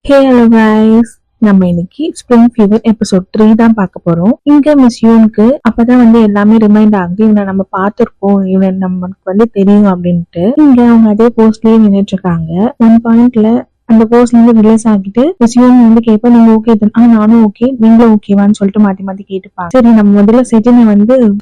Hey hello guys, நம்ம இன்னைக்கு spring fever episode 3 தான் பார்க்க போறோம். இங்க மிஸ் யூனுக்கு அப்பதான் எல்லாமே ரிமைண்ட் ஆகுது. இவனை நம்ம பார்த்திருப்போம், இவன் நமக்கு தெரியும் அப்படின்ட்டு. இங்க அவங்க அதே போஸ்ட்லயே நின்றுட்டு இருக்காங்க. ஒன் பாயிண்ட்ல அந்த போஸ்ட்ல இருந்து ரிலீஸ் ஆகிட்டு மிஸ் யூன் கேட்பா, நீங்க ஓகே தான், நானும் ஓகே, நீங்களும் ஓகேவான்னு சொல்லிட்டு மாத்தி மாத்தி கேட்டுப்பாங்க. சரி, நம்ம முதல்ல செஜினை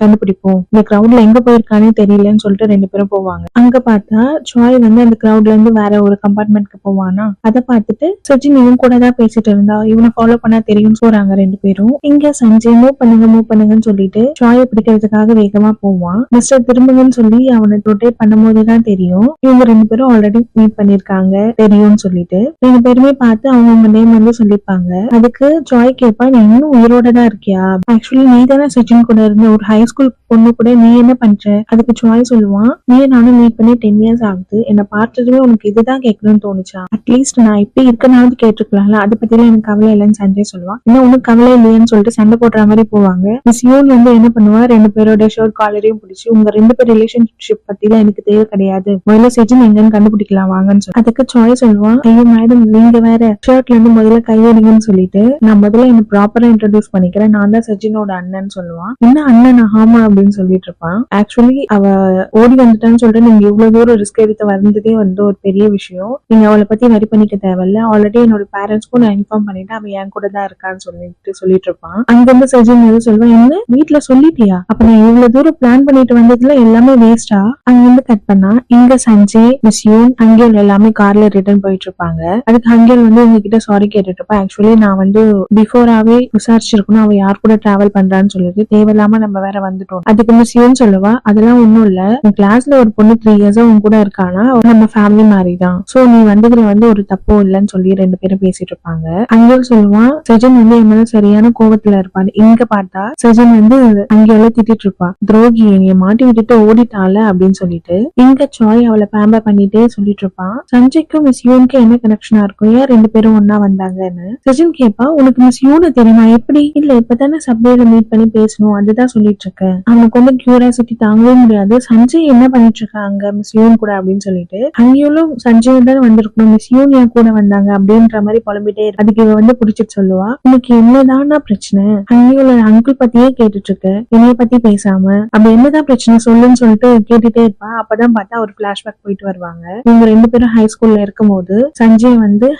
கண்டுபிடிப்போம், இந்த கிரௌட்ல எங்க போயிருக்கானே தெரியலன்னு சொல்லிட்டு 2 பேரும் போவாங்க. அங்க பார்த்தா சாய் அந்த கிரௌட்ல இருந்து வேற ஒரு கம்பார்ட்மெண்ட்க்கு போவானா. அதை பார்த்துட்டு செஜின் இவன் கூட தான் பேசிட்டு இருந்தா, இவனை ஃபாலோ பண்ணா தெரியும் போறாங்க 2 பேரும். இங்க சஞ்சய் மூவ் பண்ணுங்கன்னு சொல்லிட்டு சாயை பிடிக்கிறதுக்காக வேகமா போவான். மிஸ்டர் திரும்புங்கன்னு சொல்லி அவனை ரொட்டேட் பண்ணும் போதுதான் தெரியும் இவங்க 2 பேரும் ஆல்ரெடி மீட் பண்ணிருக்காங்க தெரியும்னு சொல்லிட்டு 2 பேருமே பார்த்து அவங்க நேம் சொல்லிப்பாங்க. அதுக்கு ஜாய் கேப்பா, நீ இன்னும் உயிரோட தான் இருக்கியா? ஆக்சுவலி நீ தானே சச்சின் கூட இருந்த, ஒரு ஹை ஸ்கூல் பொண்ணு கூட நீ என்ன பண்ற? அதுக்கு ஜாய் சொல்லுவான், நீ நானும் மீட் பண்ணி 10 இயர்ஸ் ஆகுது, என்ன பார்த்ததுமே உனக்கு இதுதான் கேட்கணும்னு தோணுச்சா? அட்லீஸ்ட் நான் இப்படி இருக்கனாவது கேட்டுக்கலாம்ல, அதை பத்திலாம் எனக்கு கவலை இல்லைன்னு சஞ்சய் சொல்லுவான். இன்னும் உனக்கு கவலை இல்லையான்னு சொல்லிட்டு சண்டை போடுற மாதிரி போவாங்க. மிஸ் யூன் என்ன பண்ணுவா, 2 பேரோட ஷர்ட் காலரையும் பிடிச்சி, உங்க 2 பேர் ரிலேஷன்ஷிப் பத்திலாம் எனக்கு தேவை கிடையாது, முதல்ல சச்சின் எங்கன்னு கண்டுபிடிக்கலாம் வாங்கன்னு சொல்லி. அதுக்கு ஜாய் சொல்லுவான், ஐயோ மேடம், நீங்க வேற ஷர்ட்ல இருந்து முதல்ல கையெடுங்கன்னு சொல்லிட்டு, நான் முதல்ல என்ன ப்ராப்பரா இன்ட்ரோடியூஸ் பண்ணிக்கிறேன், நான் தான் சச்சினோட அண்ணன் சொல்லுவான். என்ன அண்ணன்? ஆமா அப்படின்னு சொல்லிட்டு இருப்பான். ஆக்சுவலி அவ ஓடி வந்துட்டான்னு சொல்லிட்டு நீங்க இவ்வளவு தூரம் ரிஸ்க் எடுத்து வந்ததே ஒரு பெரிய விஷயம். நீங்க அவளை பத்தி வரி பண்ணிக்க தேவையில்ல, ஆல்ரெடி என்னோட பேரண்ட்ஸ்க்கும் நான் இன்ஃபார்ம் பண்ணிட்டு அவன் என் கூட தான் இருக்கான்னு சொல்லிட்டு இருப்பான். அங்கிருந்து சச்சின் சொல்லுவான், என்ன வீட்டுல சொல்லிட்டியா? அப்ப நான் இவ்வளவு தூரம் பிளான் பண்ணிட்டு வந்ததுல எல்லாமே வேஸ்டா? அங்கிருந்து கட் பண்ணா இங்க சஞ்சய், மிஸ் யூன், அங்கேயும் எல்லாமே கார்ல ரிட்டர்ன் போயிட்டு இருப்பாங்க. அதுக்கு அங்கேல் உங்ககிட்ட சாரி கேட்டுட்டு இருப்பா. ஆக்சுவலி நான் பிஃபோராவே விசாரிச்சிருக்கணும் அவ யார் கூட டிராவல் பண்றான்னு சொல்லிட்டு, தேவையில்லாம நம்ம வேற வந்துட்டோம். அதுக்கு மிஸ் யூன் சொல்லுவா, அதெல்லாம் ஒண்ணும் இல்ல, உன் கிளாஸ்ல ஒரு பொண்ணு 3 இயர்ஸா உன் கூட இருக்கானா, நம்ம ஃபேமிலி மாதிரி தான், சோ நீ வந்ததுல ஒரு தப்போ இல்லைன்னு சொல்லி 2 பேரும் பேசிட்டு இருப்பாங்க. அங்கேல் சொல்லுவான், சஜன் என் மேல சரியான கோபத்துல இருப்பான். இங்க பார்த்தா சஜன் அங்கேயோட திட்டிட்டு இருப்பா, துரோகி, நீ மாட்டி விட்டுட்டு ஓடிட்டால அப்படின்னு சொல்லிட்டு. இங்க சாய் அவளை பேம்பர் பண்ணிட்டே சொல்லிட்டு இருப்பான். சஞ்சய்க்கும் மிஸ் யூனுக்கு என்ன கனெக்ஷனா இருக்கும், ஏன் 2 பேரும் ஒன்னா வந்தாங்கன்னு. சச்சின் கேப்பா, உனக்கு மிஸ் யூனை தெரியுமா? எப்படி? இல்ல, இப்பதானே சப்வேல மீட் பண்ணி பேசணும், அதுதான் சொல்லிட்டு இருக்கேன். அவனுக்கு கியூரியாசிட்டி தாங்கவே முடியாது, சஞ்சய் என்ன பண்ணிட்டு இருக்காங்க மிஸ் யூன் கூட அப்படின்னு சொல்லிட்டு. அங்கேயும் சஞ்சய் தானே வந்திருக்கணும், மிஸ் யூன் ஏன் கூட வந்தாங்க அப்படின்ற மாதிரி புலம்பிட்டே இருக்கு. அதுக்கு இவ புடிச்சிட்டு சொல்லுவா, உனக்கு என்னதானா பிரச்சனை? அங்கேயும் அங்கிள் பத்தியே கேட்டுட்டு இருக்க, என்னைய பத்தி பேசாம, அப்படி என்னதான் பிரச்சனை சொல்லுன்னு சொல்லிட்டு கேட்டுட்டே இருப்பா. அப்பதான் பார்த்தா ஒரு பிளாஷ்பேக் போயிட்டு வருவாங்க. இவங்க 2 பேரும் ஹை ஸ்கூல்ல இருக்கும் போது சஞ்சய்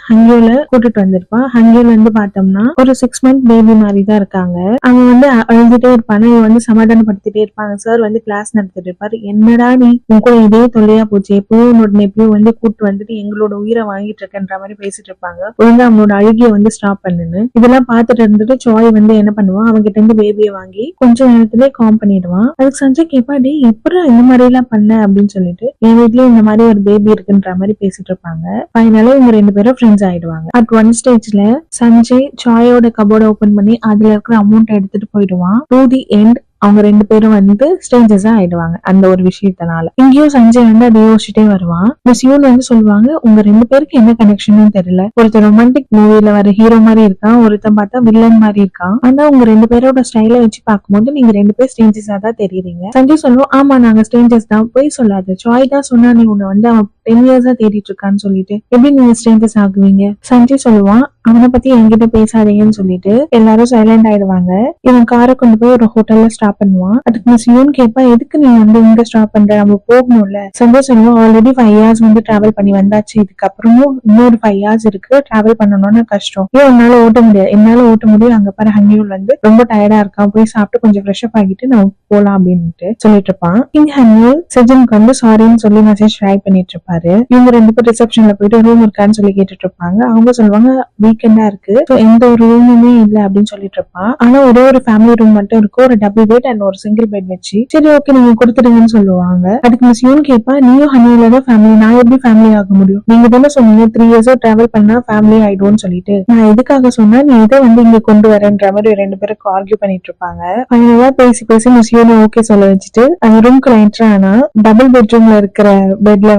ஹங்கியோல கூட்டிட்டு வந்திருப்பான். ஹங்கியோல பார்த்தோம்னா ஒரு 6 மந்த் பேபி மாதிரி தான் இருக்காங்க. அவன் அழுதுட்டே இருப்பான். இவன் சமாதானப்படுத்திட்டே இருப்பாங்க. சார் கிளாஸ் நடத்திட்டு இருப்பாரு, என்னடா நீ உன் கூட இதே தொல்லையா போச்சு, எப்பவும் உன்னோட நெப்பியும் கூட்டு வந்துட்டு எங்களோட உயிரை வாங்கிட்டு இருக்கன்ற மாதிரி பேசிட்டு இருப்பாங்க. ஒழுங்கா அவனோட அழுகிய ஸ்டாப் பண்ணுன்னு. இதெல்லாம் பார்த்துட்டு இருந்துட்டு சாய் என்ன பண்ணுவான், அவன்கிட்ட இருந்து பேபியை வாங்கி கொஞ்ச நேரத்திலே காம் பண்ணிடுவான். அதுக்கு சஞ்சய் கேப்பா, டே எப்படி இந்த மாதிரி எல்லாம் பண்ண அப்படின்னு சொல்லிட்டு, என் வீட்லயும் இந்த மாதிரி ஒரு பேபி இருக்குன்ற மாதிரி பேசிட்டு இருப்பாங்க. ஃபைனலா இவங்க 2 பேரும் ஃப்ரெண்ட்ஸ் ஆயிடுவாங்க. அட் ஒன் ஸ்டேஜ்ல சஞ்சய் சாயோட கபோர்ட ஓபன் பண்ணி அதுல இருக்கிற அமௌண்ட் எடுத்துட்டு போயிடுவான். டு தி எண்ட் அவங்க 2 பேரும் ஸ்ட்ரேஞ்சர்ஸா ஆயிடுவாங்க அந்த ஒரு விஷயத்தினால. இங்கேயும் சஞ்சய் அதை யோசிச்சுட்டே வருவான். மிஸ் யூன் சொல்லுவாங்க, உங்க 2 பேருக்கு என்ன கனெக்ஷன் தெரியல, ஒருத்தர் ரொமான்டிக் மூவில வர ஹீரோ மாதிரி இருக்கான், ஒருத்தன் பார்த்தா வில்லன் மாதிரி இருக்கான், ஆனா உங்க 2 பேரோட ஸ்டைல வச்சு பார்க்கும்போது நீங்க 2 பேர் ஸ்ட்ரேஞ்சர்ஸா தான் தெரியுறீங்க. சஞ்சய் சொல்லுவோம், ஆமா நாங்க ஸ்ட்ரேஞ்சர்ஸ் தான், போய் சொல்லாது, சாய் தான் சொன்னா நீ உன்னை அவன் 10 இயர்ஸா தேடிட்டு இருக்கான்னு சொல்லிட்டு எப்படி நீங்க ஸ்ட்ரேஞ்சர்ஸ் ஆகுவீங்க? சஞ்சய் சொல்லுவான், அவனை பத்தி என்கிட்ட பேசாதீங்கன்னு சொல்லிட்டு எல்லாரும் சைலண்ட் ஆயிடுவாங்க. இவன் காரை கொண்டு போய் ஒரு ஹோட்டல்ல ஸ்டாப் பண்ணுவான். அதுக்கு மிஸ் யூன் கேப்பா, எதுக்கு நீ இங்க ஸ்டாப் பண்ற, நம்ம போகணும்ல. சஞ்சய் சொல்லுவான், ஆல்ரெடி 5 இயர்ஸ் டிராவல் பண்ணி வந்தாச்சு, இதுக்கப்புறமும் இன்னொரு 5 இயர்ஸ் இருக்கு, டிராவல் பண்ணணும்னு கஷ்டம், ஏன் உன்னால ஓட்ட முடியாது? என்னால ஓட்ட முடியும், அங்க பாரு ஹங்கியூல் ரொம்ப டயர்டா இருக்கான், போய் சாப்பிட்டு கொஞ்சம் ஃப்ரெஷ் அப் ஆகிட்டு நம்ம போலாம் அப்படின்ட்டு சொல்லிட்டு இருப்பான். இங்க ஹங்கியூல் சஜனுக்கு சாரின்னு சொல்லி மெசேஜ் ட்ரை பண்ணிட்டு இருப்பாரு. இவங்க 2 பேர் ரிசப்ஷன்ல போயிட்டு ரூம் இருக்கான்னு சொல்லி கேட்டுட்டு இருப்பாங்க. அவங்க சொல்லுவாங்க, வீக்கெண்டா இருக்கு, எந்த ஒரு ரூமுமே இல்ல அப்படின்னு சொல்லிட்டு இருப்பான். ஆனா ஒரே ஒரு ஃபேமிலி ரூம் மட்டும் இருக்கு, ஒரு டபுள் பெட் அண்ட் ஒரு சிங்கிள் பெட் வச்சு. சரி ஓகே நீங்க கொடுத்துடுங்கன்னு சொல்லுவாங்க. அதுக்கு மிஸ் யூன் கேப்பா, நீயும் ஹனியில தான் ஃபேமிலி, நான் எப்படி ஃபேமிலி ஆக முடியும்? நீங்க தானே சொன்னீங்க 3 இயர்ஸா டிராவல் பண்ணா ஃபேமிலி ஆயிடும்னு சொல்லிட்டு. நான் எதுக்காக சொன்னா நீ இதை இங்க கொண்டு வரேன்ற மாதிரி 2 பேருக்கு ஆர்கியூ பண்ணிட்டு இருப்பாங்க. ஃபைனலா பேசி மிஸ் யூன் ஓகே சொல்ல வச்சுட்டு அந்த ரூம்குள்ள என்டர் ஆனா டபுள் பெட்ரூம்ல இருக்கிற பெட்ல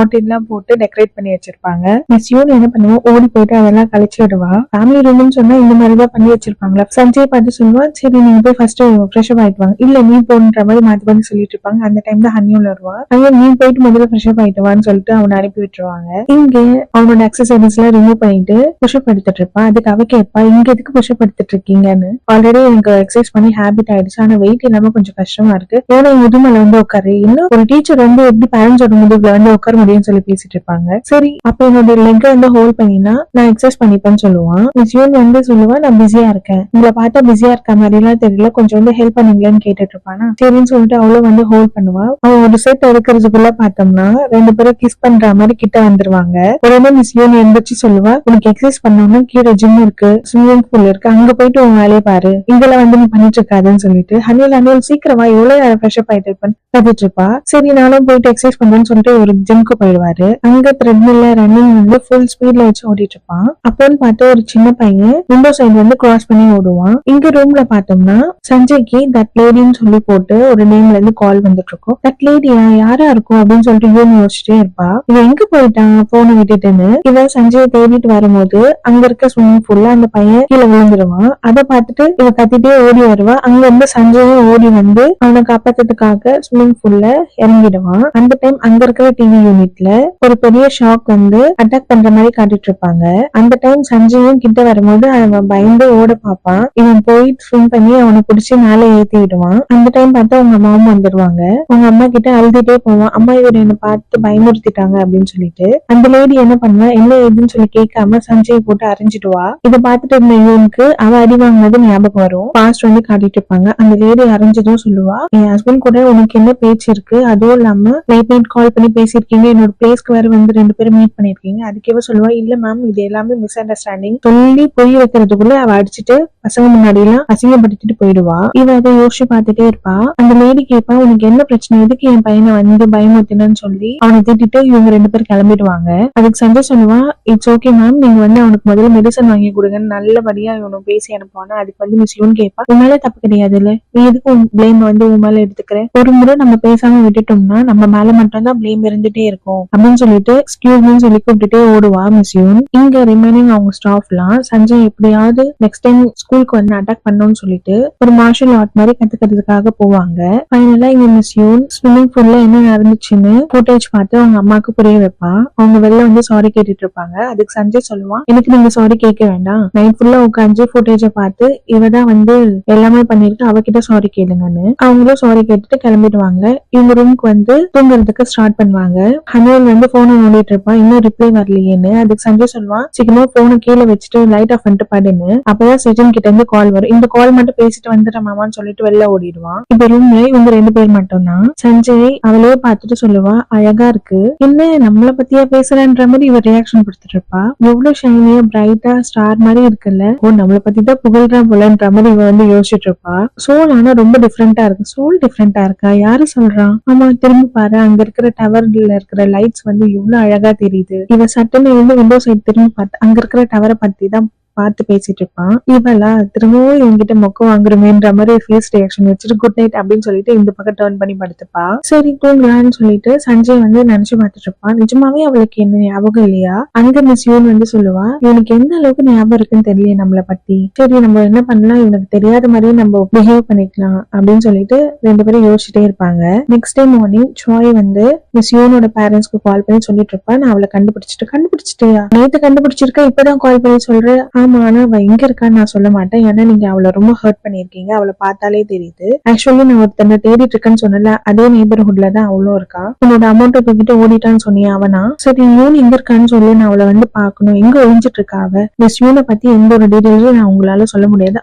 பாட்டில் எல்லாம் போட்டு டெக்கரேட் பண்ணி வச்சிருப்பாங்க. மிஸ் யூன் என்ன பண்ணுவா, ஓடி போயிட்டு அதெல்லாம் கழிச்சு விடுவா. ஃபேமிலி ரூம்னு சொன்னா இந்த மாதிரிதான் பண்ணி வச்சிருப்பாங்களா. சஞ்சய் பார்த்து சொல்லுவா, சரி நீங்க போய் ஃபர்ஸ்ட் ஃப்ரெஷ் அப் ஆயிட்டு வாங்க. இல்ல நீ போன்ற மாதிரி மாத்தி பண்ணி சொல்லிட்டு இருப்பாங்க. அந்த டைம் தான் ஹனியூல வருவா. ஹனியூ நீ போயிட்டு முதல்ல ஃப்ரெஷ் அப் ஆயிட்டு வான்னு சொல்லிட்டு அவனை அனுப்பி விட்டுருவாங்க. இங்க அவனோட எக்ஸசைஸ் எல்லாம் ரிமூவ் பண்ணிட்டு புஷ்அப் எடுத்துட்டு இருப்பான். அதுக்கு அவ கேட்பா, இங்க எதுக்கு புஷ்அப் எடுத்துட்டு இருக்கீங்கன்னு. ஆல்ரெடி எனக்கு எக்ஸசைஸ் பண்ணி ஹேபிட் ஆயிடுச்சு, ஆனா வெயிட் இல்லாம கொஞ்சம் கஷ்டமா இருக்கு. ஏன்னா முதுமலை வந்து உட்காரு, இன்னும் ஒரு டீச்சர் வந்து எப்படி பேரண்ட்ஸோட முதுகுல வந்து உட்கார முடியும்னு சொல்லி பேசிட்டு இருப்பாங்க. சரி அப்ப என்னோட லெக் வந்து ஹோல்ட் பண்ணினா நான் எக்ஸசைஸ் பண்ணிப்பேன்னு சொல்லுவான். மிஸ் யூன் வந்து சொல்லுவா, நான் பிஸியா இருக்கேன், உங்களை பார்த்தா பிஸியா இருக்க மாதிரி எல்லாம் தெரியல, கொஞ்சம் வந்து ஹெல்ப் பண்ணுங்களேன்னு கேட்டுட்டு இருப்பானா. சரின்னு சொல்லிட்டு அவளும் வந்து ஹோல்ட் பண்ணுவா. அவன் ஒரு செட் எடுக்கிறதுக்குள்ள பார்த்தோம்னா 2 பேரும் கிஸ் பண்ற மாதிரி கிட்ட வந்துருவாங்க. உடனே மிஸ் யூன் எந்திரிச்சு சொல்லுவா, உனக்கு எக்ஸசைஸ் பண்ணணும்னா கீழே ஜிம் இருக்கு, ஸ்விம்மிங் பூல் இருக்கு, அங்க போயிட்டு உன் வேலையை பாரு, இங்கெல்லாம் வந்து நீ பண்ணிட்டு இருக்காதுன்னு சொல்லிட்டு அனில் சீக்கிரமா எவ்வளவு ஃப்ரெஷ் அப் ஆயிட்டு இருப்பேன்னு கத்திட்டு இருப்பா. சரி நானும் போயிட்டு எக்ஸசைஸ் பண்றேன்னு சொல்லிட்டு ஒரு ஜிம்க்கு போயிடுவாரு. அங்க த்ரெட்மில்ல ரன்னிங் வந்து ஃபுல் ஸ்பீட்ல வச்சு ஓடிட்டு இருப்பான். அப்போன்னு பார்த்து ஒரு சின்ன பையன் விண்டோ சைடு வந்து கிராஸ் பண்ணி ஓடுவான். இங்க ரூம்ல பார்த்தோம்னா சஞ்சய்க்கு தட் லேடின்னு சொல்லி போட்டு ஒரு நேம்ல இருந்து கால் வந்துட்டு இருக்கும். தட் லேடியா யாரா இருக்கும் அப்படின்னு சொல்லிட்டு இவன் யோசிச்சுட்டே இருப்பா. இவன் எங்க போயிட்டான் போனை விட்டுட்டுன்னு. இவன் சஞ்சயை தேடிட்டு வரும்போது அங்க இருக்க ஸ்விம்மிங் பூல்ல அந்த பையன் கீழே விழுந்துருவான். அதை பார்த்துட்டு இவ கத்திட்டே ஓடி வருவா. அங்க இருந்து சஞ்சயும் ஓடி வந்து அவனை காப்பாத்துறதுக்காக ஸ்விம்மிங் பூல்ல இறங்கிடுவான். அந்த டைம் அங்க இருக்கிற டிவி யூனிட்ல ஒரு பெரிய ஷாக் வந்து அட்டாக் பண்ற மாதிரி காட்டிட்டு இருப்பாங்க. அந்த டைம் சஞ்சயும் கிட்ட வரும்போது அவன் பயந்து ஓட பாப்பான். இவன் போய் ஸ்விம் பண்ணி அவனை பிடிச்சி மேலே ஏத்தி விடுவான். அந்த டைம் பார்த்தா அவங்க அம்மாவும் வந்துடுவாங்க. அவங்க அம்மா கிட்ட அழுதுட்டே போவான், அம்மா இவர் என்ன பார்த்து பயமுறுத்திட்டாங்க அப்படின்னு சொல்லிட்டு. அந்த லேடி என்ன பண்ணுவா, என்ன ஏதுன்னு சொல்லி கேட்காம சஞ்சய் போட்டு அரைஞ்சிடுவா. இதை பார்த்துட்டு இருந்த இவனுக்கு அவ அடி வாங்கினது ஞாபகம் வரும். பாஸ்ட் வந்து காட்டிட்டு இருப்பாங்க. அந்த லேடி அரைஞ்சதும் சொல்லுவா, என் ஹஸ்பண்ட் கூட உனக்கு என்ன பேச்சு இருக்கு, அதுவும் இல்லாம லேட் நைட் கால் பண்ணி பேசிருக்கீங்க, என்னோட பிளேஸ்க்கு வேற வந்து 2 பேரும் மீட் பண்ணிருக்கீங்க. அதுக்கே சொல்லுவா, இல்ல மேம் இது எல்லாமே மிஸ் அண்டர்ஸ்டாண்டிங் சொல்லி புரிய வைக்கிறதுக்குள்ள அவ அடிச்சுட்டு பசங்க முன்னாடி எல்லாம் அசிங்கப்படுத்திட்டு போயிடுவா. இவ அதை யோசிச்சு பார்த்துட்டே இருப்பா. அந்த லேடி கேட்பா, உனக்கு என்ன பிரச்சனை, எதுக்கு என் பையனை வந்து பயமுறுத்தினு சொல்லி அவனை திட்டிட்டு இவங்க 2 பேரும் கிளம்பிடுவாங்க. அதுக்கு சஞ்சய் சொல்லுவா, இட்ஸ் ஓகே மேம், நீங்க வந்து அவனுக்கு முதல்ல மெடிசன் வாங்கி கொடுங்கன்னு நல்லபடியா இவனும் பேசி அனுப்புவானா. அதுக்கு வந்து மிஸ் யூன் கேட்பா, உன் மேல தப்பு கிடையாது இல்ல, நீ எதுக்கு பிளேம் வந்து உன் மேல எடுத்துக்கிற, ஒரு முறை நம்ம பேசாம விட்டுட்டோம்னா நம்ம மேல மட்டும் தான் பிளேம் இருந்துட்டே இருக்கும் அப்படின்னு சொல்லிட்டு எக்ஸ்கியூஸ்ன்னு சொல்லி கூப்பிட்டுட்டே ஓடுவா மிஸ் யூன். இங்க ரிமைனிங் அவங்க ஸ்டாஃப்லாம் சஞ்சய் எப்படியாவது நெக்ஸ்ட் டைம் ஸ்கூலுக்கு வந்து அட்டாக் பண்ணணும்னு சொல்லிட்டு ஒரு மார்ஷல் ஆர்ட் மாதிரி கத்துக்கிறதுக்காக போவாங்க. ஃபைனலா இங்க மிஸ் யூன் ஸ்விம்மிங் பூல்ல என்ன நடந்துச்சுன்னு ஃபுட்டேஜ் பார்த்து அவங்க அம்மாக்கு புரிய வைப்பா. அவங்க வெளில வந்து சாரி கேட்டுட்டு இருப்பாங்க. அதுக்கு சஞ்சய் சொல்லுவான், எனக்கு நீங்க சாரி கேட்க வேண்டாம், நைட் ஃபுல்லா உட்காந்து ஃபுட்டேஜ பார்த்து இவதான் வந்து எல்லாமே பண்ணிருக்கு, அவகிட்ட சாரி கேளுங்கன்னு. அவங்களும் சாரி கேட்டுட்டு கிளம்பிடுவாங்க. இவங்க ரூமுக்கு வந்து தூங்குறதுக்கு ஸ்டார்ட் பண்ணுவாங்க. ஹனியூல் வந்து போனை நோண்டிட்டு இருப்பான், இன்னும் ரிப்ளை வரலையேன்னு. அதுக்கு சஞ்சய் சொல்லுவான், சீக்கிரமா போனை கீழே வச்சுட்டு லைட் ஆஃப் பண்ணிட்டு படுன்னு. அப்பதான் செஜன் கிட்ட இருந்து கால் வரும். இந்த கால் மட்டும் பேசிட்டு வந்துடுறேன் மாமான்னு சொல்லிட்டு வெளில ஓடிடுவான். இப்ப ரூம்ல இவங்க 2 பேர் மட்டும் தான். சஞ்சய் அவளையே பார்த்துட்டு சொல்லுவா, அழகா இருக்கு, என்ன நம்மள பத்தியா பேசுறன்ற மாதிரி இவ ரியாக்ஷன் கொடுத்துட்டு இருப்பா. எவ்வளவு ஷைனியா பிரைட்டா ஸ்டார் மாதிரி இருக்குல்ல, ஓ நம்மள பத்தி தான் புகழ்றா போலன்ற மாதிரி இவ வந்து யோசிச்சுட்டு இருப்பா. சோல் ஆனா ரொம்ப டிஃப்ரெண்டா இருக்கு. சோல் டிஃப்ரெண்டா இருக்கா, யாரு சொல்றான், ஆமா திரும்பி பாரு, அங்க இருக்கிற டவர்ல இருக்கிற லைட்ஸ் வந்து எவ்வளவு அழகா தெரியுது. இவ சட்டுன்னு இருந்து விண்டோ சைடு திரும்பி பார்த்து அங்க இருக்கிற டவரை பத்தி தான் பார்த்து பேசிட்டு இருப்பான். இவளா திரும்பவும் இவங்கிட்ட மொக்க வாங்குறமேன்ற மாதிரி ஃபேஸ் ரியாக்ஷன் வச்சுட்டு குட் நைட் அப்படின்னு சொல்லிட்டு இந்த பக்கம் டர்ன் பண்ணி படுத்துப்பா. சரி தூங்கலான்னு சொல்லிட்டு சஞ்சய் வந்து நினைச்சு பார்த்துட்டு இருப்பான். நிஜமாவே அவளுக்கு என்ன ஞாபகம் இல்லையா. அங்க மிஸ் யூன் வந்து சொல்லுவா, இவனுக்கு எந்த அளவுக்கு ஞாபகம் இருக்குன்னு தெரியல நம்மளை பத்தி, சரி நம்ம என்ன பண்ணலாம், இவனுக்கு தெரியாத மாதிரியே நம்ம பிஹேவ் பண்ணிக்கலாம் அப்படின்னு சொல்லிட்டு 2 பேரும் யோசிச்சுட்டே இருப்பாங்க. நெக்ஸ்ட் டே மார்னிங் சாய் வந்து மிஸ் யூனோட பேரண்ட்ஸ்க்கு கால் பண்ணி சொல்லிட்டு இருப்பா, நான் அவளை கண்டுபிடிச்சிட்டியா, நேத்து கண்டுபிடிச்சிருக்க, இப்பதான் கால் பண்ணி சொல்றேன். ஆமா, ஆனா அவ எங்க இருக்கான்னு நான் சொல்ல மாட்டேன், ஏன்னா நீங்க அவளை ரொம்ப ஹர்ட் பண்ணிருக்கீங்க, அவளை பார்த்தாலே தெரியுது. ஆக்சுவலி நான் ஒருத்தனை தேடிட்டு இருக்கேன்னு சொன்னல, அதே நெய்பர்ஹுட்ல தான் அவளும் இருக்கா. உன்னோட அமௌண்ட் தூக்கிட்டு ஓடிட்டான்னு சொன்னியா அவனா, சரி யூன் எங்க இருக்கான்னு சொல்லி நான் அவளை வந்து பாக்கணும், எங்க ஒழிஞ்சிட்டு இருக்கா அவ. மிஸ் யூனை பத்தி எந்த ஒரு டீடைல்ஸும் நான் உங்களால சொல்ல முடியாது,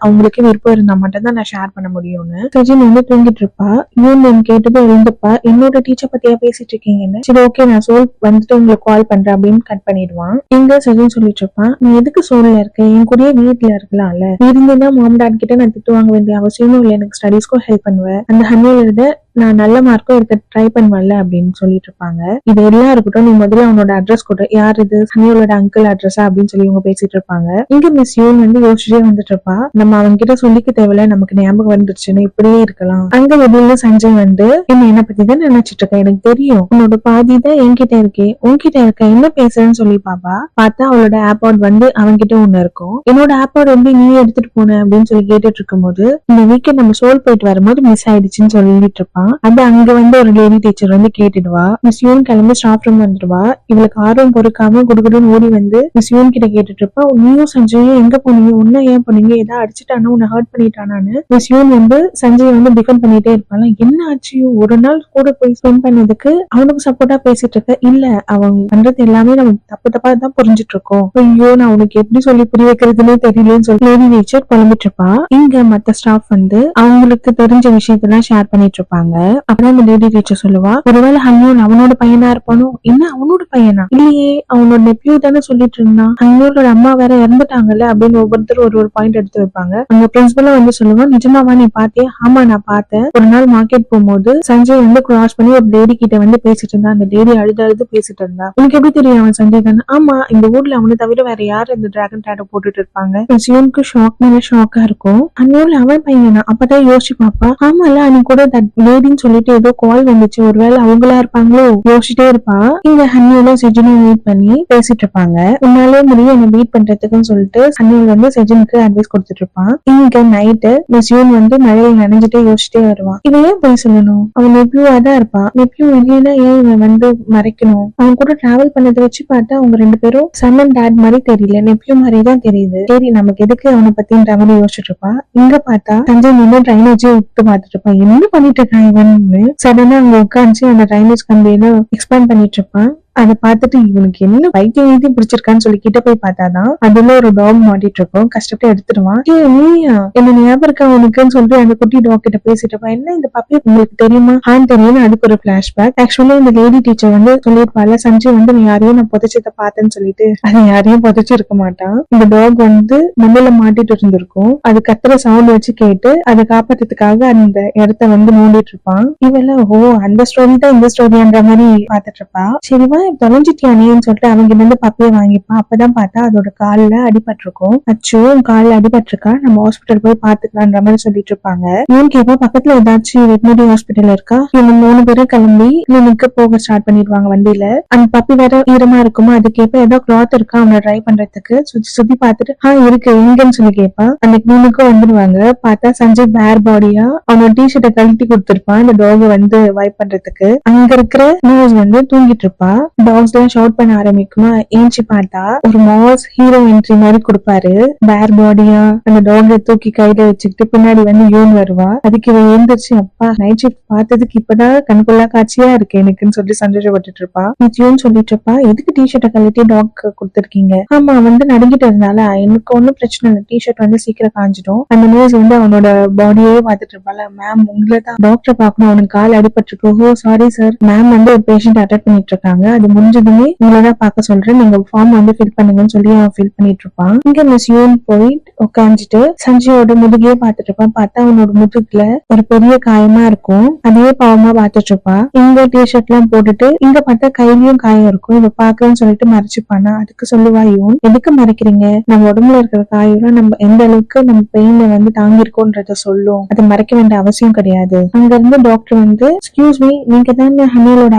அவங்களுக்கே விருப்பம் இருந்தா மட்டும் தான் நான் ஷேர் பண்ண முடியும்னு. சஜின் வந்து தூங்கிட்டு இருப்பா. யூன் நான் கேட்டது எழுந்துப்பா, என்னோட டீச்சர் பத்தியா பேசிட்டு இருக்கீங்கன்னு. சரி ஓகே நான் சோல் வந்துட்டு உங்களுக்கு கால் பண்றேன் அப்படின்னு கட் பண்ணிடுவான். இங்க சஜின் சொல்லிட்டு இருப்பான், நீ எதுக்கு சோல்ல இருக்க, என் கூடயே வீட்டுல இருக்கலாம்ல, இருந்தேன்னா மாம் டாட் கிட்ட நான் திட்டு வாங்க வேண்டிய அவசியமும் இல்லை, எனக்கு ஸ்டடீஸ்க்கும் ஹெல்ப் பண்ணுவேன், அந்த ஹனியோட நான் நல்ல மார்க்கும் எடுக்க ட்ரை பண்ணுவேன்ல அப்படின்னு சொல்லிட்டு இருப்பாங்க. இது எல்லாம் இருக்கட்டும், நீ முதல்ல அவனோட அட்ரஸ் கொடு. யார் இது, சனியோட அங்கிள் அட்ரஸா அப்படின்னு சொல்லி இவங்க பேசிட்டு இருப்பாங்க. இங்க மிஸ் யூன் வந்து யோசிச்சுட்டே வந்துட்டு இருப்பா. நம்ம அவங்க கிட்ட சொல்லிக்க தேவையில்ல, நமக்கு ஞாபகம் வந்துருச்சுன்னு இப்படியே இருக்கலாம். அங்க வெளியில சஞ்சய் வந்து என்ன பத்தி தான் நினைச்சிட்டு இருக்க, எனக்கு தெரியும், உன்னோட பாதி தான் என்கிட்ட இருக்கே, உன்கிட்ட இருக்க, என்ன பேசுறேன்னு சொல்லி பாப்பா. பார்த்தா அவளோட ஆப்பாட் வந்து அவன்கிட்ட ஒண்ணு இருக்கும். என்னோட ஆப்பாட் வந்து நீ எடுத்துட்டு போன அப்படின்னு சொல்லி கேட்டுட்டு இருக்கும் போது, இந்த வீக்கெண்ட் நம்ம சோல் போயிட்டு வரும்போது மிஸ் ஆயிடுச்சுன்னு சொல்லிட்டு இருப்பான். அது அங்க வந்து ஒரு லேடி டீச்சர் வந்து கேட்டுடுவா. மிஸ் யூன் கிளம்பி ஸ்டாஃப் ரூம் வந்துடுவா. இவளுக்கு ஆர்வம் பொறுக்காம குடுகுடுன்னு ஓடி வந்து மிஸ் யூன் கிட்ட கேட்டுட்டு இருப்பா, நீயும் சஞ்சயும் எங்க போனீங்க, உன்ன ஏன் போனீங்க, ஏதாவது அடிச்சுட்டானா, உன்னை ஹர்ட் பண்ணிட்டானான்னு மிஸ் யூன் வந்து சஞ்சய் வந்து டிஃபெண்ட் பண்ணிட்டே இருப்பாங்க. என்ன ஆச்சு, ஒரு நாள் கூட போய் ஸ்பெண்ட் பண்ணதுக்கு அவனுக்கு சப்போர்ட்டா பேசிட்டு இருக்க, இல்ல அவன் பண்றது எல்லாமே நம்ம தப்பு தப்பா தான் புரிஞ்சிட்டு இருக்கோம், ஐயோ நான் உனக்கு எப்படி சொல்லி புரிய வைக்கிறதுனே தெரியலன்னு சொல்லி லேடி டீச்சர் புலம்பிட்டு இருப்பா. இங்க மத்த ஸ்டாஃப் வந்து அவங்களுக்கு தெரிஞ்ச விஷயத்தெல்லாம் ஷேர் பண்ணிட்டு இருப்பாங்க. அப்புறம் அந்த லேடி டீச்சர் சொல்லுவா, ஒருவேளை ஹன்யூன் அவனோட பையனா இருப்பானோ. என்ன அவனோட பையனா, இல்லையே அவனோட நெப்யூ தானே சொல்லிட்டு இருந்தான், ஹன்யூனோட அம்மா வேற இறந்துட்டாங்கல்ல அப்படின்னு ஒவ்வொருத்தரும் ஒரு பாயிண்ட் எடுத்து வைப்பாங்க. அங்க பிரின்சிபலும் வந்து சொல்லுவான், நிஜமாவா நீ பாத்தியா, ஆமா நான் பார்த்தேன், ஒரு நாள் மார்க்கெட் போகும்போது சஞ்சய் வந்து கிராஸ் பண்ணி ஒரு லேடி கிட்ட வந்து பேசிட்டு இருந்தா, அந்த லேடி அழுது அழுது பேசிட்டு இருந்தா, உனக்கு எப்படி தெரியும் அவன் சஞ்சய் தானே, ஆமா இந்த ஊர்ல அவனை தவிர வேற யாரு இந்த டிராகன் டேட்டோ போட்டுட்டு இருப்பாங்க. சிவனுக்கு ஷாக் மேல ஷாக்கா இருக்கும். ஹன்யூன் அவன் பையனா, அப்பதான் யோசிச்சு பாப்பா, ஆமால அன்னைக்கு கூட லேடின்னு சொல்லிட்டு ஏதோ கால் வந்துச்சு, ஒருவேளை அவங்களா இருப்பாங்களோ யோசிச்சுட்டே இருப்பா. இங்க ஹன்யூலும் செஜினும் மீட் பண்ணி பேசிட்டு இருப்பாங்க. உன்னாலே முடியும் என்ன மீட் பண்றதுக்குன்னு சொல்லிட்டு ஹன்யூல் வந்து செஜினுக்கு அட்வைஸ் கொடுத்துட்டு இருப்பான். இங்க நைட்டு மிஸ் யூன் வந்து மழையை நனைஞ்சிட்டே யோசிச்சுட்டே வருவான். இவன் ஏன் போய் சொல்லணும், அவன் நெப்யூவா தான் இருப்பான், நெப்யூ இல்லைன்னா ஏன் இவன் வந்து மறைக்கணும், அவன் கூட டிராவல் பண்ணதை வச்சு பார்த்தா அவங்க ரெண்டு பேரும் சன் அண்ட் டாட் மாதிரி தெரியல, நெப்யூ மாதிரி தான் தெரியுது, சரி நமக்கு எதுக்கு அவனை பத்தின்ற மாதிரி யோசிச்சுட்டு இருப்பான். இங்க பார்த்தா சஞ்சய் வந்து ட்ரைனேஜ் விட்டு பார்த்துட்டு இருப்பான், என்ன பண்ணிட்டு இருக்கான் இவன்னு. சடனா அங்க உட்காந்து அந்த ட்ரைனேஜ் கம்பியில எக்ஸ்பேண்ட் பண்ணிட்டு இருப்பான். அதை பார்த்துட்டு இவனுக்கு என்ன வைத்தியம் பிடிச்சிருக்கான்னு சொல்லி கிட்ட போய் பார்த்தாதான் அதுல ஒரு டாக் மாட்டிட்டு இருக்கும். கஷ்டப்பட்டு எடுத்துருவான். நீயா என்ன ஞாபகம் இருக்கா உனக்குன்னு சொல்லிட்டு அந்த குட்டி டாக் கிட்ட பேசிட்டு இருப்பான். என்ன இந்த பப்பி உங்களுக்கு தெரியுமா, தெரியும். அதுக்கு ஒரு பிளாஷ்பேக். ஆக்சுவலி இந்த லேடி டீச்சர் வந்து சொல்லிருப்பால, சஞ்சய் வந்து நீ யாரையும் நான் புதைச்சதை பார்த்தேன்னு சொல்லிட்டு, அது யாரையும் புதைச்சு இருக்க மாட்டான். இந்த டாக் வந்து மண்ணில மாட்டிட்டு இருந்திருக்கும். அது கத்துற சவுண்ட் வச்சு கேட்டு அதை காப்பாத்துறதுக்காக அந்த இடத்த வந்து மூடிட்டு இருப்பான். இவெல்லாம் அந்த ஸ்டோரி தான் இந்த ஸ்டோரின்ற மாதிரி பாத்துட்டு இருப்பா. சரிவா தொலைஞ்சிட்டியானேன்னு சொல்லிட்டு அவங்க இருந்து பப்பியை வாங்கிப்பான். அப்பதான் பார்த்தா அதோட கால்ல அடிபட்டிருக்கும். அச்சோ கால்ல அடிபட்டிருக்கா, நம்ம ஹாஸ்பிட்டல் போய் பாத்துக்கலான்ற மாதிரி சொல்லிட்டு இருப்பாங்க. இவன் கேட்பா, பக்கத்துல ஏதாச்சும் வெட்டினரி ஹாஸ்பிட்டல் இருக்கா. இவங்க 3 பேரும் கிளம்பி கிளினிக்கு போக ஸ்டார்ட் பண்ணிடுவாங்க வண்டியில. அந்த பப்பி வேற ஈரமா இருக்குமா, அது கேட்பா ஏதோ கிளாத் இருக்கா அவனை ட்ரை பண்றதுக்கு. சுத்தி பார்த்துட்டு இருக்கு எங்கன்னு சொல்லி கேட்பா. அந்த கிளினிக்கும் வந்துடுவாங்க. பார்த்தா சஞ்சய் பேர் பாடியா அவனோட டிஷர்ட்டை கழட்டி கொடுத்திருப்பான் இந்த டாக் வந்து வைப் பண்றதுக்கு. அங்க இருக்கிற நியூஸ் வந்து தூங்கிட்டு இருப்பா. டாக்ஸ் எல்லாம் ஷவுட் பண்ண ஆரம்பிக்குமா. ஏஞ்சி பார்த்தா ஒரு மாஸ் ஹீரோ என்ட்ரி மாதிரி கொடுப்பாரு. பேர் பாடியா அந்த டாக தூக்கி கையில வச்சுக்கிட்டு பின்னாடி வந்து யூன் வருவா. அதுக்கு இவன் எழுந்திருச்சு, அப்பா நைட் ஷிஃப்ட் பார்த்ததுக்கு இப்பதான் கண்கொள்ளா காட்சியா இருக்கு எனக்குன்னு சொல்லி சந்தோஷப்பட்டுட்டு இருப்பா. யூன் சொல்லிட்டு இருப்பா, எதுக்கு டிஷர்ட்டை கழட்டி டாக் கொடுத்துருக்கீங்க. ஆமா வந்து நடுங்கிட்டு இருந்தால எனக்கு ஒன்னும் பிரச்சனை இல்லை, டிஷர்ட் வந்து சீக்கிரம் காஞ்சிடும். அந்த நியூஸ் வந்து அவனோட பாடியே பார்த்துட்டு இருப்பாள். மேம் உங்களை தான் டாக்டர் பாக்கணும், அவனுக்கு கால் அடிபட்டு சாரி சார், மேம் வந்து ஒரு பேஷண்ட் அட்டெண்ட் பண்ணிட்டு இருக்காங்க, அது முடிஞ்சதுமே உங்களதான் பார்க்க சொல்றேன், நீங்க ஃபார்ம் வந்து ஃபில் பண்ணுங்கன்னு சொல்லி அவன் ஃபில் பண்ணிட்டு இருப்பான். இங்க மிஸ் யூன் போயிட்டு உட்காந்துட்டு சஞ்சயோட முதுகையே பார்த்துட்டு இருப்பான். பார்த்தா அவனோட முதுகுல ஒரு பெரிய காயமா இருக்கும். அதே பாவமா பார்த்துட்டு இருப்பா. இங்க டிஷர்ட் எல்லாம் போட்டுட்டு இங்க பார்த்தா கையிலயும் காயம் இருக்கும். இவ பாக்குறேன்னு சொல்லிட்டு மறைச்சுப்பானா. அதுக்கு சொல்லுவா, யூன் எதுக்கு மறைக்கிறீங்க, நம்ம உடம்புல இருக்கிற காயம் நம்ம எந்த அளவுக்கு நம்ம பெயின்ல வந்து தாங்கி இருக்கோன்றத சொல்லும், அதை மறைக்க வேண்டிய அவசியம் கிடையாது. அங்க இருந்து டாக்டர் வந்து, எக்ஸ்கியூஸ் மீ நீங்க தானே ஹனியோட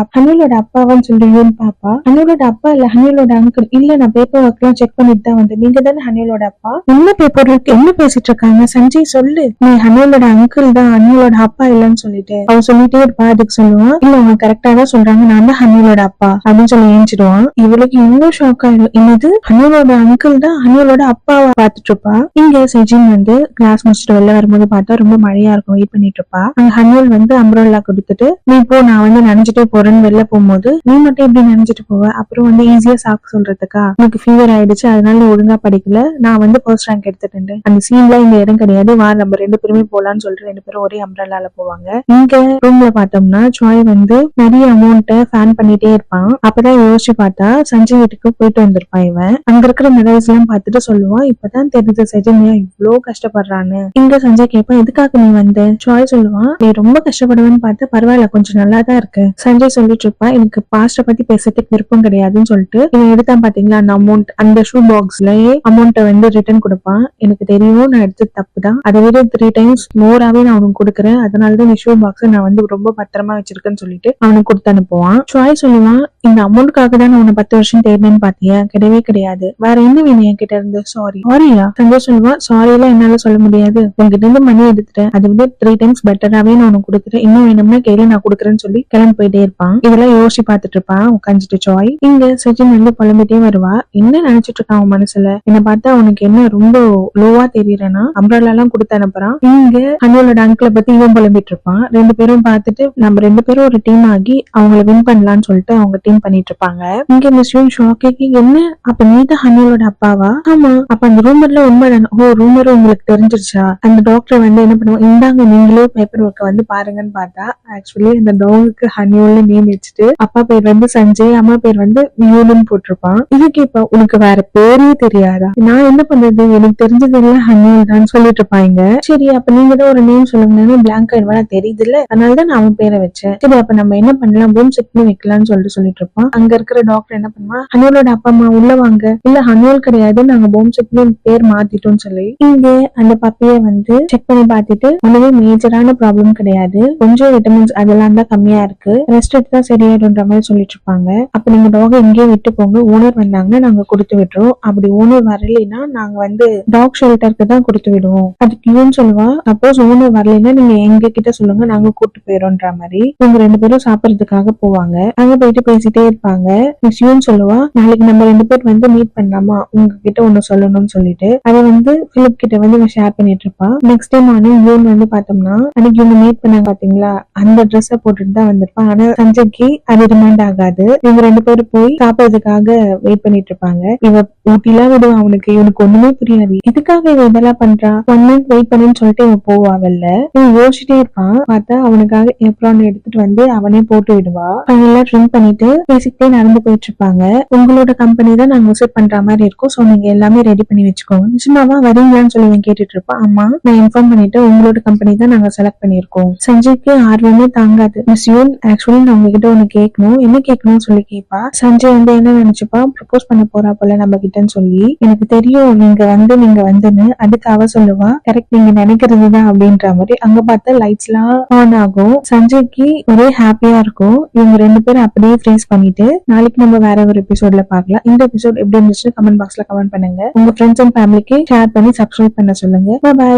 அப்பாவான்னு சொல்லி யூன் பாப்பா. ஹனியோட அப்பா இல்ல, ஹனியோட அங்கிள். இல்ல நான் பேப்பர் ஒர்க் எல்லாம் செக் பண்ணிட்டு தான் வந்தேன், நீங்க தானே ஹனியோட அப்பா. என்ன பேப்பர் ஒர்க் என்ன பேசிட்டு இருக்காங்க சஞ்சய், சொல்லு நீ ஹனியோட அங்கிள் தான், ஹனியோட அப்பா இல்லன்னு சொல்லிட்டு அவன் சொல்லிட்டே இருப்பா. அதுக்கு சொல்லுவான், இல்ல அவங்க கரெக்டா தான் சொல்றாங்க, நான் தான் ஹனியோட அப்பா அப்படின்னு சொல்லி ஏஞ்சிடுவான். இவளுக்கு இன்னும் ஷாக் ஆயிடும், என்னது ஹனியோட அங்கிள் தான் ஹனியோட அப்பாவை பாத்துட்டு இருப்பா. இங்க செஜின் வந்து கிளாஸ் முடிச்சுட்டு வெளில வரும்போது பார்த்தா ரொம்ப மழையா இருக்கும், வெயிட் பண்ணிட்டு இருப்பா. அங்க ஹனியோல் வந்து அம்ப்ரெல்லா கொடுத்துட்டு, நீ போ நான் வந்து நினைச்சிட்டே போறேன்னு வெளில போகும்போது, நீ மட்டும் எப்படி அப்படின்னு நினைச்சிட்டு போவேன். அப்புறம் வந்து ஈஸியா சாக்கு சொல்றதுக்கா உனக்கு ஃபீவர் ஆயிடுச்சு அதனால நீ ஒழுங்கா படிக்கல, நான் வந்து ஃபர்ஸ்ட் ரேங்க் எடுத்துட்டேன், அந்த சீன்ல இந்த இடம் கிடையாது, வா நம்ம 2 பேருமே போலான்னு சொல்லிட்டு 2 பேரும் ஒரே அம்ப்ரெல்லால போவாங்க. இங்க ரூம்ல பார்த்தோம்னா சாய் வந்து நிறைய அமௌண்ட்டை ஃபேன் பண்ணிட்டே இருப்பான். அப்பதான் யோசிச்சு பார்த்தா சஞ்சய் வீட்டுக்கு போயிட்டு வந்திருப்பான். இவன் அங்க இருக்கிற மெடல்ஸ் எல்லாம் பார்த்துட்டு சொல்லுவான், இப்பதான் தெரிஞ்ச சஜன்யா இவ்வளவு கஷ்டப்படுறான்னு. இங்க சஞ்சய் கேட்பான், எதுக்காக நீ வந்த? சாய் சொல்லுவான், நீ ரொம்ப கஷ்டப்படுவேன்னு பார்த்து பரவாயில்ல கொஞ்சம் நல்லா தான் இருக்கு. சஞ்சய் சொல்லிட்டு இருப்பான், எனக்கு பாஸ்ட பத்தி பேசுறதுக்கு விருப்பம் கிடையாதுன்னு சொல்லிட்டு இவன் எடுத்தான் பாத்தீங்களா அந்த அமௌண்ட், அந்த ஷூ பாக்ஸ்லயே அமௌண்ட்டை வந்து ரிட்டர்ன் கொடுப்பான். எனக்கு தெரியும் நான் எடுத்தது தப்பு தான், அதை விட 3 டைம்ஸ் மோராவே நான் அவனுக்கு கொடுக்குறேன், அதனாலதான் இந்த ஷூ பாக்ஸ் நான் வந்து ரொம்ப பத்திரமா வச்சிருக்கேன்னு சொல்லிட்டு அவனுக்கு கொடுத்து அனுப்புவான். சாய் சொல்லுவான், இந்த அமௌண்ட்காக தான் நான் உன்னை 10 வருஷம் தேடினேன்னு பாத்தியா? கிடையவே கிடையாது, வேற என்ன வேணும் என்கிட்ட இருந்து? சாரியா? சஞ்சய் சொல்லுவான், சாரி எல்லாம் என்னால சொல்ல முடியாது, உங்ககிட்ட இருந்து மணி எடுத்துட்டேன், அதை விட 3 டைம்ஸ் பெட்டராவே நான் உனக்கு கொடுக்குறேன், இன்னும் வேணும்னா கேளு நான் கொடுக்குறேன்னு சொல்லி கிளம்பி போயிட்டே இருப்பான். இதெல்லாம் யோசிச்சு பாத்துட்டு இருப்பான் உட்காந்துட்டு சாய். இங்க சச்சின் வந்து புலம்பிட்டே வருவா, என்ன நினைச்சிட்டு இருக்கான் அவன் மனசுல, என்ன பார்த்தா அவனுக்கு என்ன ரொம்ப லோவா தெரியறனா அம்ப்ரெல்லா எல்லாம் கொடுத்து அனுப்புறான். இங்க அண்ணோட அங்கிளை பத்தி இவன் புலம்பிட்டு இருப்பான். 2 பேரும் பார்த்துட்டு நம்ம 2 பேரும் ஒரு டீம் ஆகி அவங்களை வின் பண்ணலாம்னு சொல்லிட்டு அவங்க டீம் பண்ணிட்டு இருப்பாங்க. இங்க மிஸ்யூன் ஷாக்கேக்கு, என்ன அப்ப நீதான் ஹனியோட அப்பாவா? ஆமா, அப்ப அந்த ரூமர்ல உண்மைதானே? ஓ, ரூமர் உங்களுக்கு தெரிஞ்சிருச்சா? அந்த டாக்டர் வந்து என்ன பண்ணுவோம், இந்தாங்க நீங்களே பேப்பர் ஒர்க்க வந்து பாருங்கன்னு பார்த்தா ஆக்சுவலி அந்த டாகுக்கு ஹனியோன்னு நேம் வச்சுட்டு அப்பா பேர் வந்து சஞ்சய், அம்மா பேர் வந்து மியூன்னு போட்டிருப்பான். இதுக்கு இப்ப உனக்கு வேற பேரே தெரியாதா? நான் என்ன பண்றது, எனக்கு தெரிஞ்சது இல்ல ஹனியோல் தான் சொல்லிட்டு இருப்பாங்க. சரி அப்ப நீங்க தான் ஒரு நேம் சொல்லுங்க, பிளாங்கா என்னவா தெரியுது இல்ல, அதனாலதான் நான் அவன் பேரை வச்சேன். சரி அப்ப நம்ம என்ன பண்ணலாம், பூம் செட்னு வைக்கலாம்னு சொல்லிட்டு இருப்பான். அங்க இருக்கிற டாக்டர் என்ன பண்ணுவான், ஹனியோலோட அப்பா அம்மா உள்ள வாங்க, இல்ல ஹனியோல் கிடையாது நாங்க பூம் செட்னு பேர் மாத்திட்டோம்னு சொல்லி இங்க அந்த பப்பிய வந்து செக் பண்ணி பார்த்துட்டு ஒண்ணுமே மேஜரான ப்ராப்ளம் கிடையாது, கொஞ்சம் விட்டமின்ஸ் அதெல்லாம் தான் கம்மியா இருக்கு, ரெஸ்ட் எடுத்தா சரியாயிடும்ன்ற மாதிரி சொல்லிட்டு இருப்பாங்க. அப்ப நீங்க டாக இங்கே விட்டு போங்க, ஓனர் வந்தாங்கன்னா நாங்க கொடுத்து விட்டுறோம், அப்படி ஓனர் வரலைன்னா நாங்க வந்து டாக் ஷெல்டருக்கு தான் கொடுத்து விடுவோம். அதுக்கு இவன் சொல்லுவா, சப்போஸ் ஓனர் வரலைன்னா நீங்க எங்க கிட்ட சொல்லுங்க நாங்க கூட்டு போயிரோன்ற மாதிரி. இவங்க 2 பேரும் சாப்பிடறதுக்காக போவாங்க. அங்க போயிட்டு பேசிட்டே இருப்பாங்க. மிஸ் யூன் சொல்லுவா, நாளைக்கு நம்ம 2 பேர் வந்து மீட் பண்ணலாமா, உங்ககிட்ட ஒண்ணு சொல்லணும்னு சொல்லிட்டு அதை வந்து பிலிப் கிட்ட வந்து ஷேர் பண்ணிட்டு இருப்பா. நெக்ஸ்ட் டைம் ஆனா யூன் வந்து பார்த்தோம்னா அன்னைக்கு இவங்க மீட் பண்ணாங்க பாத்தீங்களா, அந்த ட்ரெஸ்ஸை போட்டுட்டு தான் வந்திருப்பான். ஆனா சஞ்சய்க்கு அது ரிமைண்ட் ஆகாது. இவங்க 2 பேரும் போய் சாப்பிடுறதுக்காக வெயிட் பண்ணிட்டு இருப்பாங்க. இவ ஊட்டிலாம் விடுவா, இவனுக்கு ஒண்ணுமே புரியாது, எதுக்காக இவ இதெல்லாம் பண்றா, 1 மினிட் வெயிட் பண்ணுன்னு சொல்லிட்டு இவன் போவா. வெளில இவன் யோசிச்சுட்டே இருப்பான். பார்த்தா அவனுக்காக எப்ரான் எடுத்துட்டு வந்து அவனே போட்டு விடுவா. ஃபைனலா ட்ரிங்க் பண்ணிட்டு பேசிக்கிட்டே நடந்து போயிட்டு இருப்பாங்க. உங்களோட கம்பெனி தான் நாங்க விசிட் பண்ற மாதிரி இருக்கும், சோ நீங்க எல்லாமே ரெடி பண்ணி வச்சுக்கோங்க. நிச்சயமாவா வரீங்களான்னு சொல்லி கேட்டுட்டு இருப்பான். ஆமா நான் இன்ஃபார்ம் பண்ணிட்டு உங்களோட கம்பெனி தான் நாங்க செலக்ட் பண்ணிருக்கோம். சஞ்சய்க்கு ஆர்வமே தாங்காது. மிஸ் யூன் ஆக்சுவலி நான் உங்ககிட்ட ஒண்ணு கேட்கணும், என்ன கேட்கணும்னு சொல்லி கேட்பா. சஞ்சய் வந்து என்ன நினைச்சுப்பா, ப்ரப்போஸ் பண்ண போறா போல நம்ம கிட்டன்னு சொல்லி, எனக்கு தெரியும் நீங்க வந்துன்னு. அதுக்கு அவ சொல்லுவா, கரெக்ட் நீங்க நினைக்கிறதுதான் அப்படின்ற மாதிரி. அங்க பார்த்தா லைட்ஸ் எல்லாம் ஆன் ஆகும். சஞ்சய்க்கு ஒரே ஹாப்பியா இருக்கும். இவங்க 2 பேரும் அப்படியே ஃப்ரீஸ் பண்ணிட்டு நாளைக்கு நம்ம வேற ஒரு எபிசோட்ல பார்க்கலாம். இந்த எபிசோட் எப்படி இருந்துச்சு கமெண்ட் பாக்ஸ்ல கமெண்ட் பண்ணுங்க. உங்க ஃப்ரெண்ட்ஸ் அண்ட் ஃபேமிலிக்கு ஷேர் பண்ணி சப்ஸ்கிரைப் பண்ண சொல்லுங்க. பை.